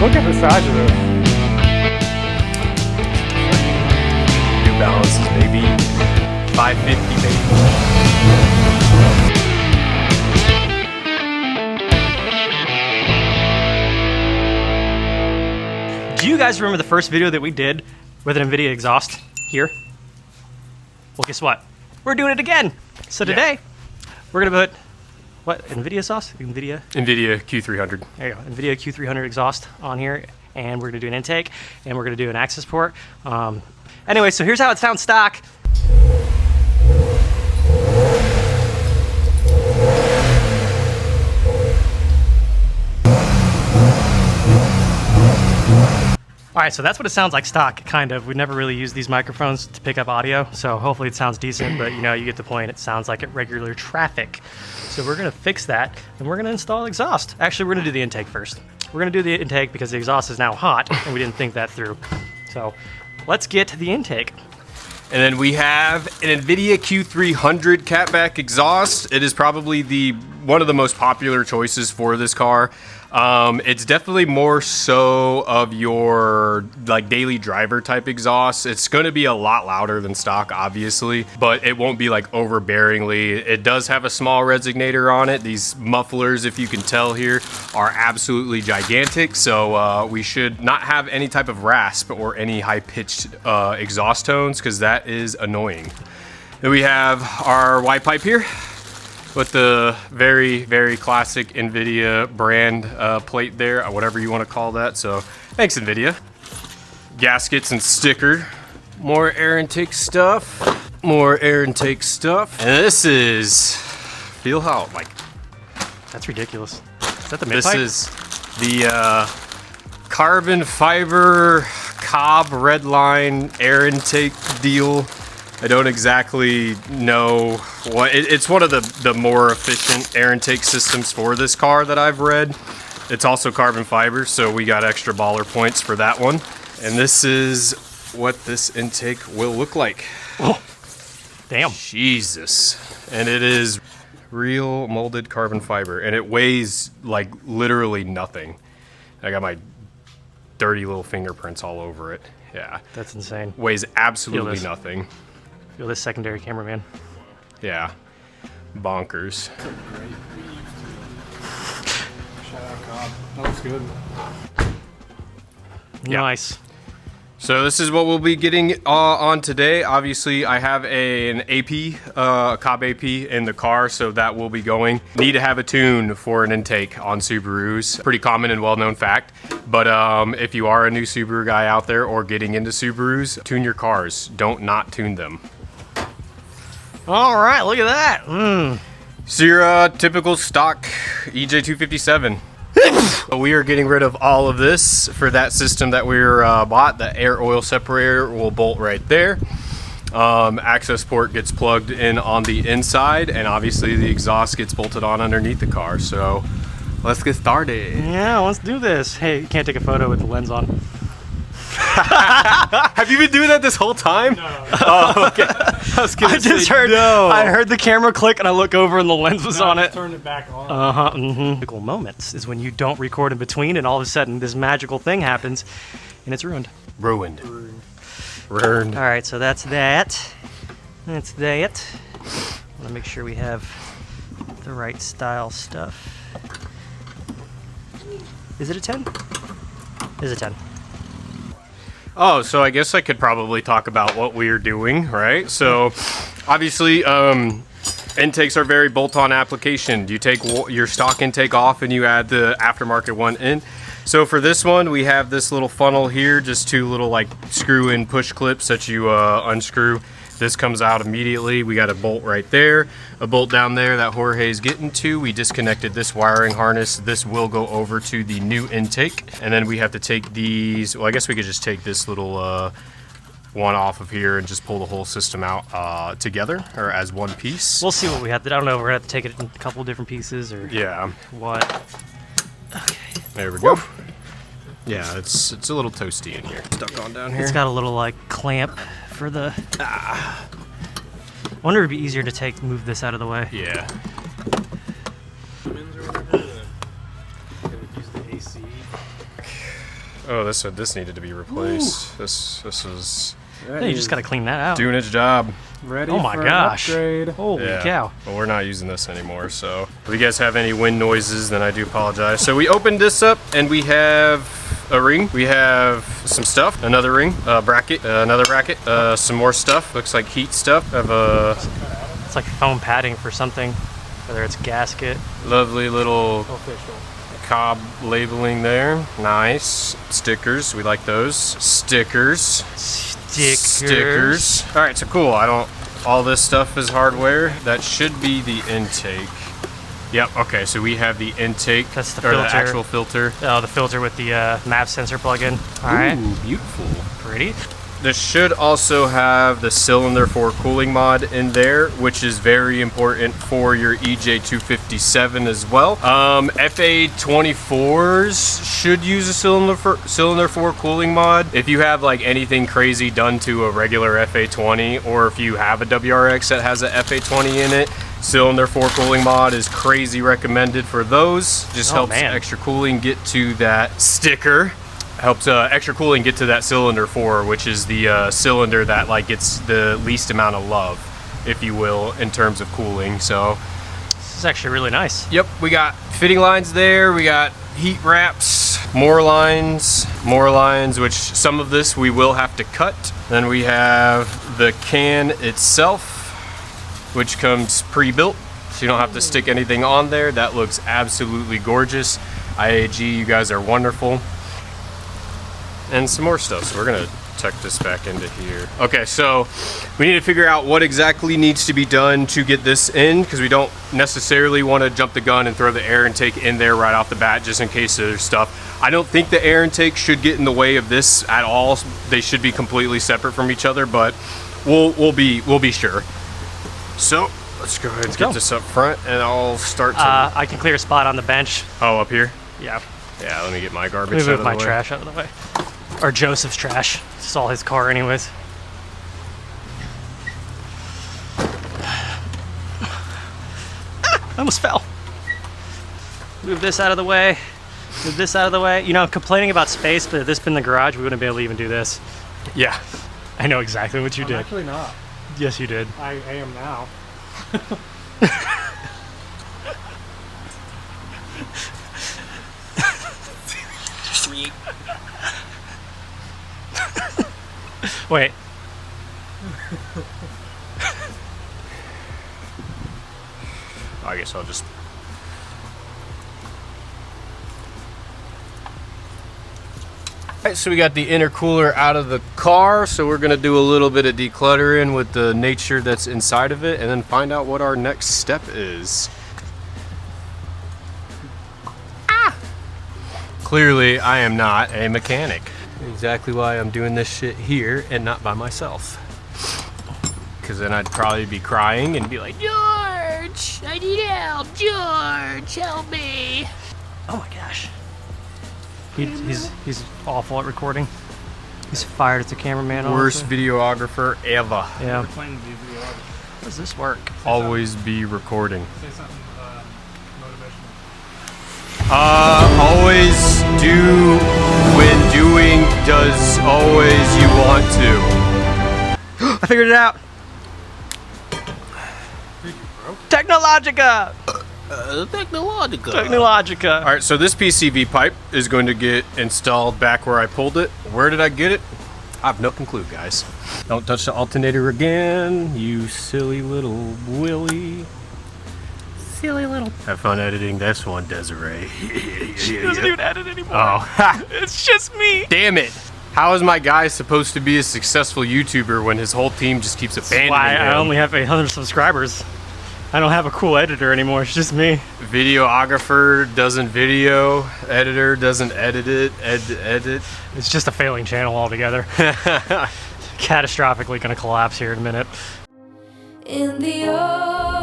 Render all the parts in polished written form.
Look at the size of this. New Balance is maybe 550 maybe. Do you guys remember the first video that we did with an Invidia exhaust here? Well, guess what? We're doing it again. So today, we're gonna put, what, Invidia sauce? Invidia Q300. There you go, Invidia Q300 exhaust on here, and we're gonna do an intake, and we're gonna do an access port. Anyway, so here's how it sounds stock. All right, so that's what it sounds like stock, kind of. We never really used these microphones to pick up audio, so hopefully it sounds decent, but you know, you get the point. It sounds like at regular traffic. So we're gonna fix that, and we're gonna install exhaust. Actually, we're gonna do the intake first. We're gonna do the intake because the exhaust is now hot, and we didn't think that through. So let's get to the intake. And then we have an Invidia Q300 catback exhaust. It is probably one of the most popular choices for this car. It's definitely more so of your like daily driver type exhaust. It's going to be a lot louder than stock, obviously, but it won't be like overbearingly. It does have a small resonator on it. These mufflers, if you can tell here, are absolutely gigantic. So we should not have any type of rasp or any high-pitched exhaust tones, because that is annoying. Then we have our Y pipe here with the very, very classic Invidia brand plate there, whatever you want to call that. So thanks, Invidia. Gaskets and sticker. More air intake stuff. More air intake stuff. And this is, feel how, like, That's ridiculous. Is that the mid-pipe? this is the carbon fiber Cobb Redline air intake deal. I don't exactly know what, it's one of the more efficient air intake systems for this car that I've read. It's also carbon fiber, so we got extra baller points for that one. And this is what this intake will look like. Oh, damn. Jesus. And it is real molded carbon fiber, and it weighs like literally nothing. I got my dirty little fingerprints all over it. Yeah. That's insane. Weighs absolutely nothing. Feel this secondary cameraman. Yeah. Bonkers. Shout out Cobb. That looks good. Yeah. Nice. So this is what we'll be getting on today. Obviously, I have an AP, Cobb AP in the car, so that will be going. Need to have a tune for an intake on Subarus. Pretty common and well-known fact. But if you are a new Subaru guy out there or getting into Subarus, tune your cars. Don't not tune them. All right, look at that. So your typical stock EJ257. We are getting rid of all of this for that system that we bought. The air oil separator will bolt right there. Access port gets plugged in on the inside, and obviously the exhaust gets bolted on underneath the car. So let's get started. Yeah, let's do this. Hey, you can't take a photo with the lens on. Have you been doing that this whole time? No. Oh, okay. I just heard. no. I heard the camera click, and I look over, and the lens was on it. Turn it back on. Magical moments is when you don't record in between, and all of a sudden this magical thing happens, and it's ruined. Ruined. All right, so that's that. That's that. I want to make sure we have the right style stuff. Is it a 10? Is a 10. Oh, so I guess I could probably talk about what we are doing, right? So, obviously, intakes are very bolt-on application. You take your stock intake off and you add the aftermarket one in. So for this one, we have this little funnel here, just two little like screw-in push clips that you unscrew. This comes out immediately. We got a bolt right there, a bolt down there that Jorge's getting to. We disconnected this wiring harness. This will go over to the new intake. And then we have to take these, well, I guess we could just take this little one off of here and just pull the whole system out together or as one piece. We'll see what we have to. I don't know if we're gonna have to take it in a couple different pieces or what. Okay. There we go. Yeah, it's a little toasty in here. Stuck on down here. It's got a little like clamp for the. I wonder if it'd be easier to move this out of the way. Yeah. Oh, this needed to be replaced. This was Yeah, you just got to clean that out. doing its job. Ready Oh my for gosh. an upgrade. Holy Yeah. cow. But we're not using this anymore, so if you guys have any wind noises, then I do apologize. So we opened this up and we have a ring. We have some stuff, another ring, a bracket, another bracket, some more stuff. Looks like heat stuff. I have a It's like foam padding for something, whether it's gasket. lovely little Official. Cobb labeling there. Nice. Stickers, we like those. Stickers. Stickers. All right, so cool. All this stuff is hardware. That should be the intake. Yep, okay, so we have the intake. That's the or filter. the actual filter. Oh, the filter with the map sensor plug-in. All right, Ooh, beautiful. pretty. This should also have the cylinder for cooling mod in there, which is very important for your EJ257 as well. FA24s should use a cylinder for cooling mod. If you have like anything crazy done to a regular FA20, or if you have a WRX that has a FA20 in it, cylinder 4 cooling mod is crazy recommended for those. Just helps extra cooling get to that sticker. Helps extra cooling get to that cylinder 4, which is the cylinder that like gets the least amount of love, if you will, in terms of cooling. So This is actually really nice. yep, we got fitting lines there, we got heat wraps, more lines, which some of this we will have to cut. Then we have the can itself, which comes pre-built, so you don't have to stick anything on there. That looks absolutely gorgeous. IAG, you guys are wonderful. And some more stuff, so we're gonna tuck this back into here. Okay, so we need to figure out what exactly needs to be done to get this in, because we don't necessarily want to jump the gun and throw the air intake in there right off the bat, just in case there's stuff. I don't think the air intake should get in the way of this at all. They should be completely separate from each other, but we'll be sure. So let's go ahead and get this up front, and I'll start to. I can clear a spot on the bench. Oh, up here. Yeah. Yeah, let me get my garbage Let me out move of my the way. trash out of the way. Or Joseph's trash. It's all his car anyways. I almost fell. Move this out of the way. Move this out of the way. You know, complaining about space, but if this been the garage, we wouldn't be able to even do this. Yeah. I know exactly what you I'm did. actually not. Yes, you did. I am now. Wait. I guess I'll just. Alright, so we got the intercooler out of the car, so we're gonna do a little bit of decluttering with the nature that's inside of it, and then find out what our next step is. Clearly, I am not a mechanic. Exactly why I'm doing this shit here and not by myself. Because then I'd probably be crying and be like, George, I need help. George, help me. Oh my gosh. He's awful at recording. He's fired as a cameraman. worst also. videographer ever. Yeah. Playing the video. How does this work? Always be recording. Say something motivational. Always do when doing does always you want to. I figured it out. Technologica. Technologica. All right, so this PCV pipe is going to get installed back where I pulled it. Where did I get it? I have no clue, guys. Don't touch the alternator again, you silly little Willy. Silly little. Have fun editing this one, Desiree. She doesn't even edit anymore. Oh, It's just me. damn it. How is my guy supposed to be a successful YouTuber when his whole team just keeps abandoning Why him? I only have 800 subscribers. I don't have a cool editor anymore. It's just me. Videographer doesn't video, editor doesn't edit it, edit. It's just a failing channel altogether. Catastrophically gonna collapse here in a minute.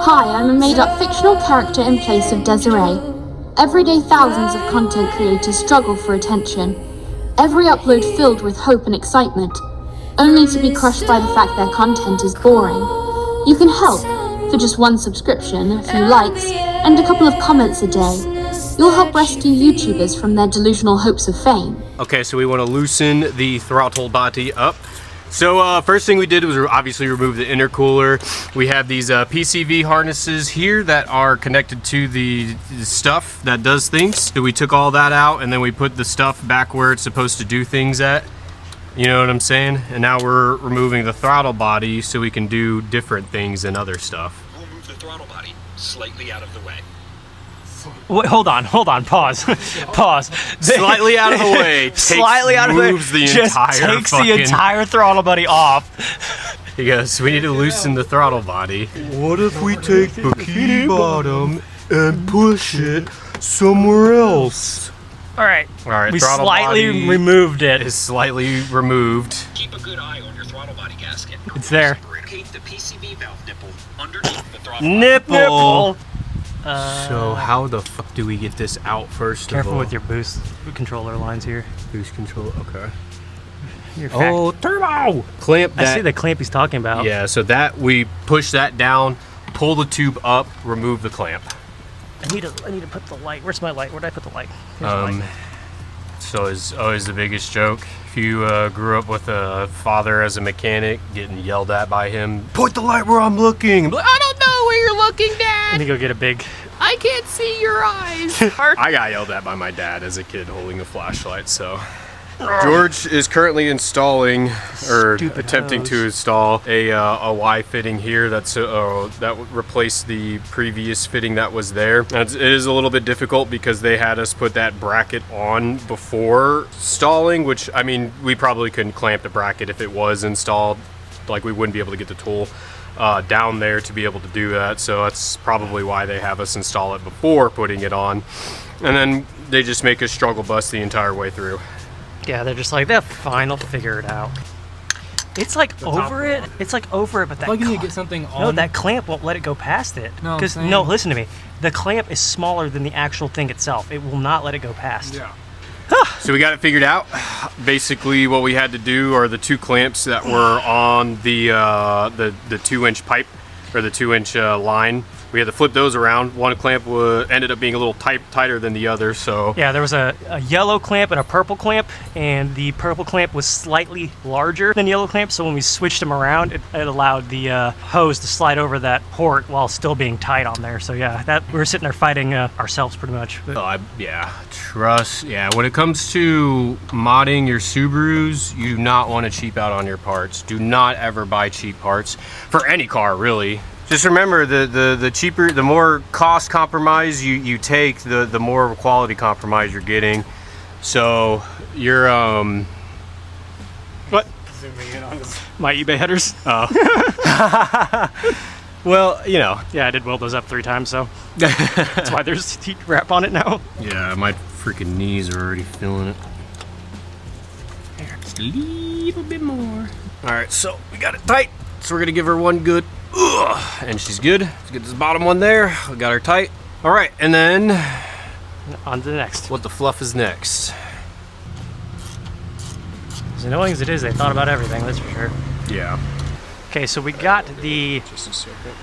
Hi, I'm a made-up fictional character in place of Desiree. Every day thousands of content creators struggle for attention. Every upload filled with hope and excitement, only to be crushed by the fact their content is boring. You can help for just one subscription, a few likes, and a couple of comments a day. You'll help rescue YouTubers from their delusional hopes of fame. Okay, so we want to loosen the throttle body up. So first thing we did was obviously remove the intercooler. We have these PCV harnesses here that are connected to the stuff that does things. So we took all that out and then we put the stuff back where it's supposed to do things at. You know what I'm saying? And now we're removing the throttle body so we can do different things and other stuff. We'll move the throttle body slightly out of the way. Wait, hold on, pause, pause. Slightly out of the way. Slightly out of the way. Moves the Just entire takes the entire throttle body off. He goes, we need to loosen the throttle body. What if we take the bikini bottom and push it somewhere else? All right, we throttle slightly body removed it. is slightly removed. Keep a good eye on your throttle body gasket. It's there. Lubricate the PCV valve nipple underneath the throttle Nipple. So how the fuck do we get this out first Careful of all? with your boost controller lines here. Boost control, okay. Oh, turbo! Clamp that. I see the clamp he's talking about. Yeah, so that, we push that down, pull the tube up, remove the clamp. I need to put the light. Where's my light? Where did I put the light? Here's the light. So is always the biggest joke. If you grew up with a father as a mechanic, getting yelled at by him, point the light where I'm looking. I'm like, I don't know where you're looking, Dad. Let me go get a big. I can't see your eyes. I got yelled at by my dad as a kid holding a flashlight, so. George is currently installing, or Stupid attempting to hose. install a Y fitting here that would replace the previous fitting that was there. And it is a little bit difficult because they had us put that bracket on before installing, which, I mean, we probably couldn't clamp the bracket if it was installed. Like, we wouldn't be able to get the tool down there to be able to do that. So that's probably why they have us install it before putting it on. And then they just make us struggle bus the entire way through. Yeah, they're just like, they're fine, they'll figure it out. It's like over it. It's like over it, but that Like you need to get something on. no, that clamp won't let it go past it. No, I'm Because saying- no, listen to me. The clamp is smaller than the actual thing itself. It will not let it go past. Yeah. So we got it figured out. Basically, what we had to do are the two clamps that were on the 2-inch pipe, or the 2-inch line. We had to flip those around. One clamp ended up being a little tighter than the other, so. Yeah, there was a yellow clamp and a purple clamp, and the purple clamp was slightly larger than the yellow clamp, so when we switched them around, it allowed the hose to slide over that port while still being tight on there. So yeah, we were sitting there fighting ourselves pretty much. But Yeah, when it comes to modding your Subarus, you do not want to cheap out on your parts. Do not ever buy cheap parts for any car, really. Just remember, the cheaper, the more cost compromise you take, the more quality compromise you're getting. So you're what? Zooming in on this. my eBay headers. Oh. Well, you know. Yeah, I did weld those up 3 times, so that's why there's heat wrap on it now. Yeah, my freaking knees are already feeling it. There, just a little bit more. All right, so we got it tight. So we're gonna give her one good, and she's good. Let's get this bottom one there. We got her tight. All right, and then On to the next. what the fluff is next? As annoying as it is, they thought about everything, that's for sure. Yeah. Okay, so we got the Just a second.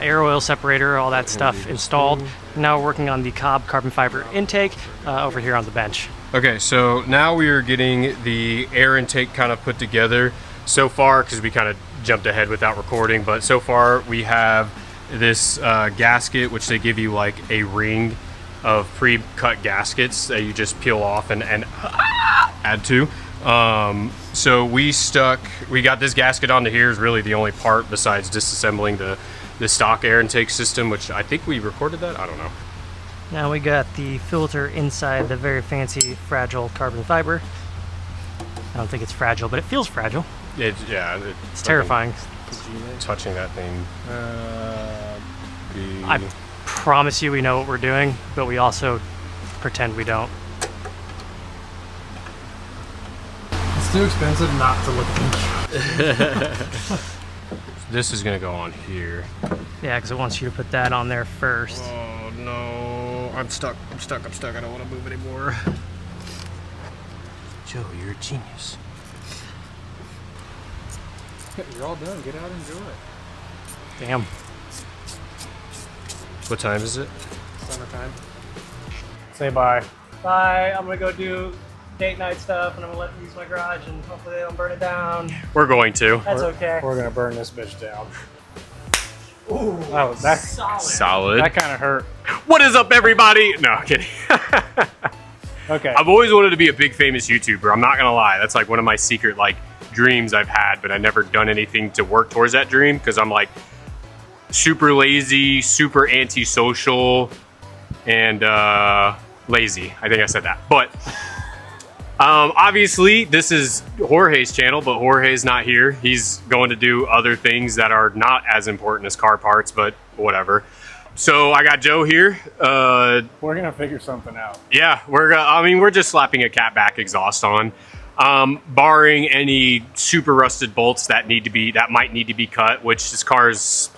air oil separator, all that stuff installed. Now we're working on the Cobb carbon fiber intake over here on the bench. Okay, so now we are getting the air intake kind of put together. So far, because we kind of jumped ahead without recording, but so far we have this gasket, which they give you like a ring of pre-cut gaskets that you just peel off and add to. So we got this gasket onto here is really the only part besides disassembling the stock air intake system, which I think we recorded that, I don't know. Now we got the filter inside the very fancy fragile carbon fiber. I don't think it's fragile, but it feels fragile. It's Terrifying. touching that thing. I promise you we know what we're doing, but we also pretend we don't. It's too expensive not to look at them. This is gonna go on here. Yeah, because it wants you to put that on there first. Oh no, I'm stuck. I don't want to move anymore. Joe, you're a genius. You're all done. Get out and enjoy it. Damn. What time is it? Summertime. Say bye. Bye. I'm gonna go do date night stuff, and I'm gonna let them use my garage, and hopefully they don't burn it down. We're going to. That's okay. We're gonna burn this bitch down. Ooh, that's Solid. that kind of hurt. What is up, everybody? No, I'm kidding. Okay. I've always wanted to be a big famous YouTuber. I'm not gonna lie. That's like one of my secret like dreams I've had, but I've never done anything to work towards that dream because I'm like super lazy, super antisocial, and lazy. I think I said that. But obviously this is Jorge's channel, but Jorge's not here. He's going to do other things that are not as important as car parts, but whatever. So I got Joe here. We're gonna figure something out. Yeah, we're just slapping a catback exhaust on. Barring any super rusted bolts that might need to be cut, which this car is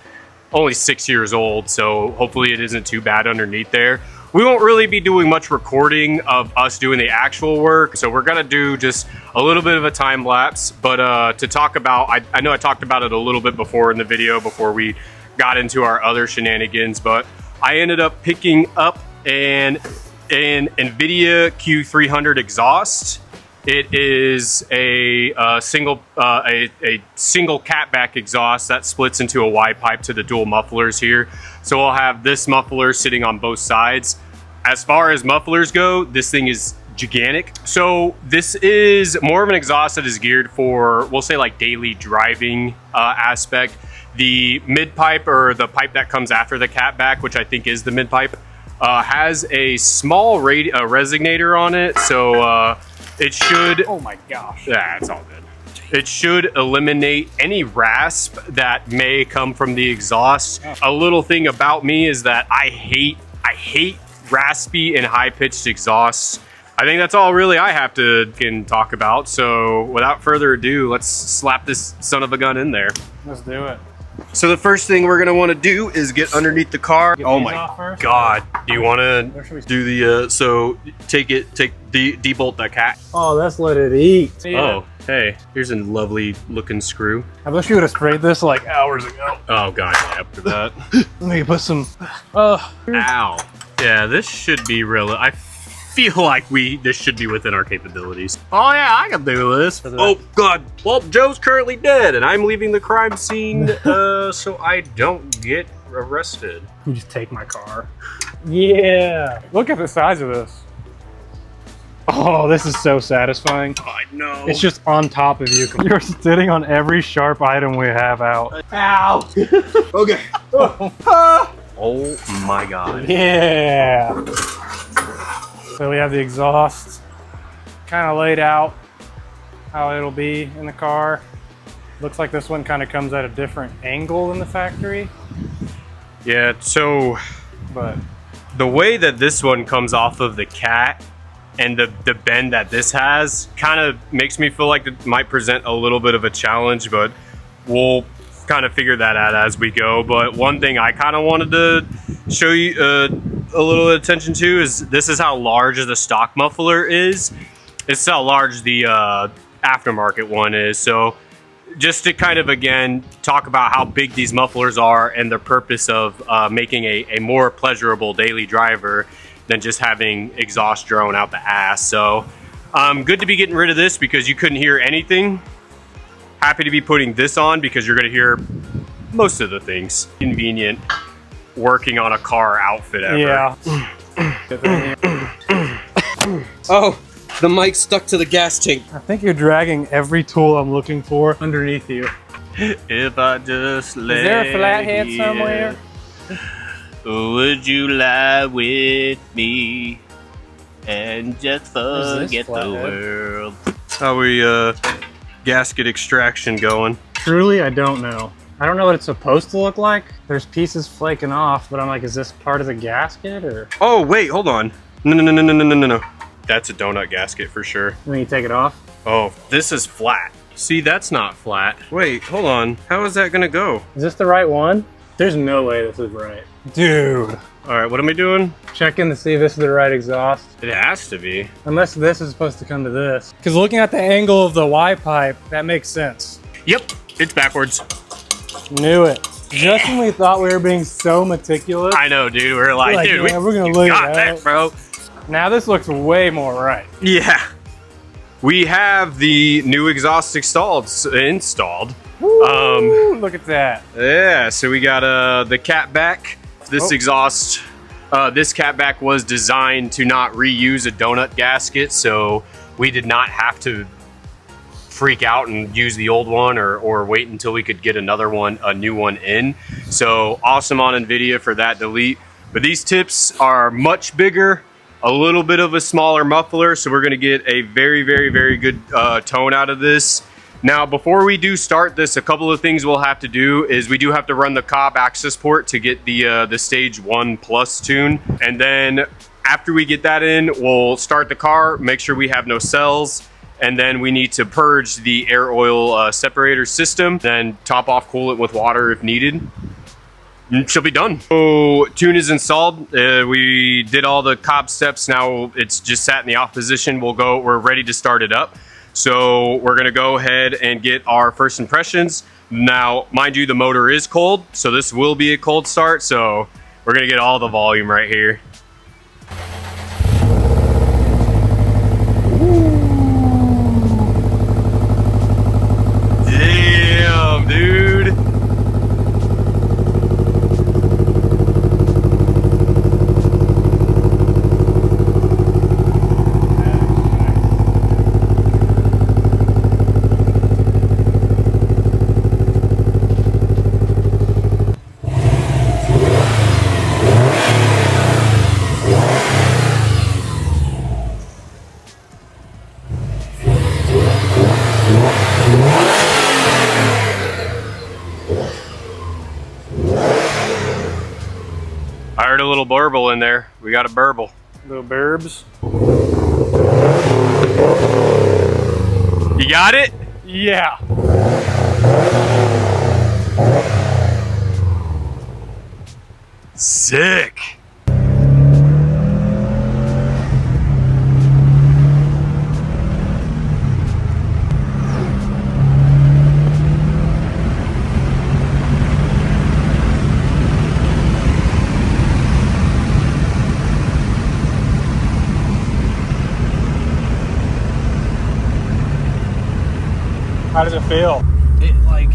only 6 years old, so hopefully it isn't too bad underneath there. We won't really be doing much recording of us doing the actual work, so we're gonna do just a little bit of a time lapse. But to talk about, I know I talked about it a little bit before in the video before we got into our other shenanigans, but I ended up picking up an Invidia Q300 exhaust. It is a single catback exhaust that splits into a wide pipe to the dual mufflers here. So I'll have this muffler sitting on both sides. As far as mufflers go, this thing is gigantic. So this is more of an exhaust that is geared for, we'll say like daily driving aspect. The mid pipe, or the pipe that comes after the catback, which I think is the mid pipe, has a small resonator on it. So it should, Oh my gosh. yeah, it's all good. It should eliminate any rasp that may come from the exhaust. A little thing about me is that I hate raspy and high-pitched exhausts. I think that's all really I have to talk about. So without further ado, let's slap this son of a gun in there. Let's do it. So the first thing we're gonna want to do is get underneath the car. Oh these my off first? God! Do you want Where should we to do the so debolt that cat? Oh, let's let it eat. Oh, hey, here's a lovely looking screw. I wish you would have sprayed this like hours ago. Oh God, yeah, after that. Let me put some. Ow. Yeah, this should be real. I feel like this should be within our capabilities. Oh yeah, I can do this. Oh God, well, Joe's currently dead, and I'm leaving the crime scene so I don't get arrested. You just take my car. Yeah. Look at the size of this. Oh, this is so satisfying. I know. It's just on top of you. You're sitting on every sharp item we have out. Ow. Okay. Oh my God. Yeah. So we have the exhaust kind of laid out how it'll be in the car. Looks like this one kind of comes at a different angle than the factory. Yeah, so But the way that this one comes off of the cat and the bend that this has kind of makes me feel like it might present a little bit of a challenge, but we'll kind of figure that out as we go. But one thing I kind of wanted to show you a little attention to is this is how large the stock muffler is. It's how large the aftermarket one is. So just to kind of, again, talk about how big these mufflers are and the purpose of making a more pleasurable daily driver than just having exhaust drone out the ass. So good to be getting rid of this because you couldn't hear anything. Happy to be putting this on because you're going to hear most of the things. Convenient working on a car outfit ever. yeah. Oh, the mic stuck to the gas tank. I think you're dragging every tool I'm looking for underneath you. If I just let Is there a flathead somewhere? Would you lie with me and just forget the flathead? world? How we gasket extraction going? Truly, I don't know. I don't know what it's supposed to look like. There's pieces flaking off, but I'm like, is this part of the gasket or? Oh wait, hold on. No. That's a donut gasket for sure. When you take it off? Oh, this is flat. See, that's not flat. Wait, hold on. How is that gonna go? Is this the right one? There's no way this is right. Dude. All right, what am I doing? Checking to see if this is the right exhaust. It has to be. Unless this is supposed to come to this. Because looking at the angle of the Y pipe, that makes sense. Yep, it's backwards. Knew it. Just when we thought we were being so meticulous. I know, dude. We're like, dude, yeah, we're gonna you lay it got out. that, bro. Now this looks way more right. Yeah. We have the new exhaust installed. Woo, look at that. Yeah, so we got the cat back. This Oh. exhaust, this cat back was designed to not reuse a donut gasket, so we did not have to freak out and use the old one or wait until we could get a new one in. So awesome on Invidia for that delete. But these tips are much bigger, a little bit of a smaller muffler, so we're gonna get a very, very, very good tone out of this. Now, before we do start this, a couple of things we'll have to do is we do have to run the Cobb Access Port to get the Stage 1 Plus tune. And then after we get that in, we'll start the car, make sure we have no cells, and then we need to purge the air oil separator system, then top off coolant with water if needed. She'll be done. So tune is installed. We did all the Cobb steps. Now it's just sat in the off position. We're ready to start it up. So we're gonna go ahead and get our first impressions. Now, mind you, the motor is cold, so this will be a cold start. So we're gonna get all the volume right here. Damn, dude. I heard a little burble in there. We got a burble. Little burbs. You got it? Yeah. Sick. How does it feel? It like,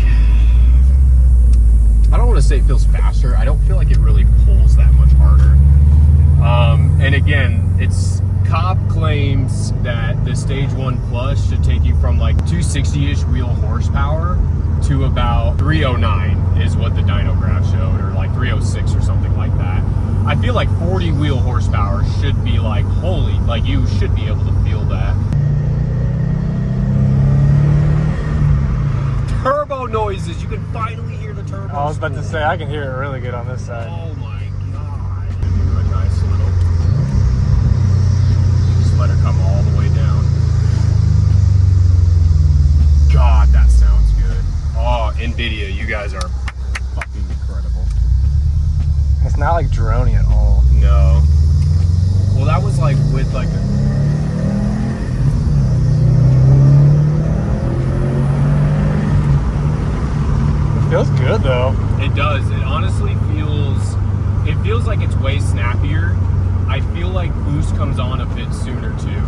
I don't want to say it feels faster. I don't feel like it really pulls that much harder. And again, it's Cobb claims that the Stage 1 Plus should take you from like 260-ish wheel horsepower to about 309 is what the dyno graph showed, or like 306 or something like that. I feel like 40 wheel horsepower should be like, holy, like you should be able to feel that. Turbo noises, you can finally hear the turbo. I was about to say, I can hear it really good on this side. Oh my god. Do a nice little, just let her come all the way down. God, that sounds good. Oh, Invidia, you guys are fucking incredible. It's not like droney at all. No. Well, that was like with like It feels good though. It does. It honestly feels like it's way snappier. I feel like boost comes on a bit sooner too.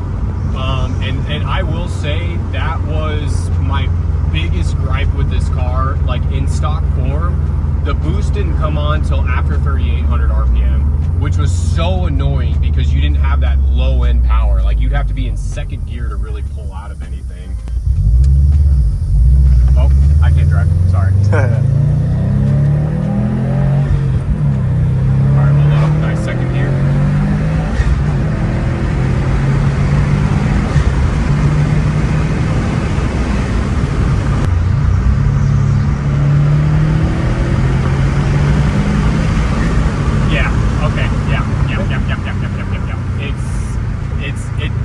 And I will say that was my biggest gripe with this car, like in stock form. The boost didn't come on till after 3,800 RPM, which was so annoying because you didn't have that low end power. Like you'd have to be in second gear to really pull out of anything. Oh, I can't drive. Sorry. All right, we'll load up a nice second gear. Yeah. Okay. Yeah.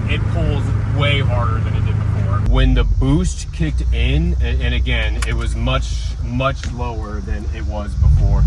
It pulls way harder than it did before. When the boost kicked in, and again, it was much lower than it was before.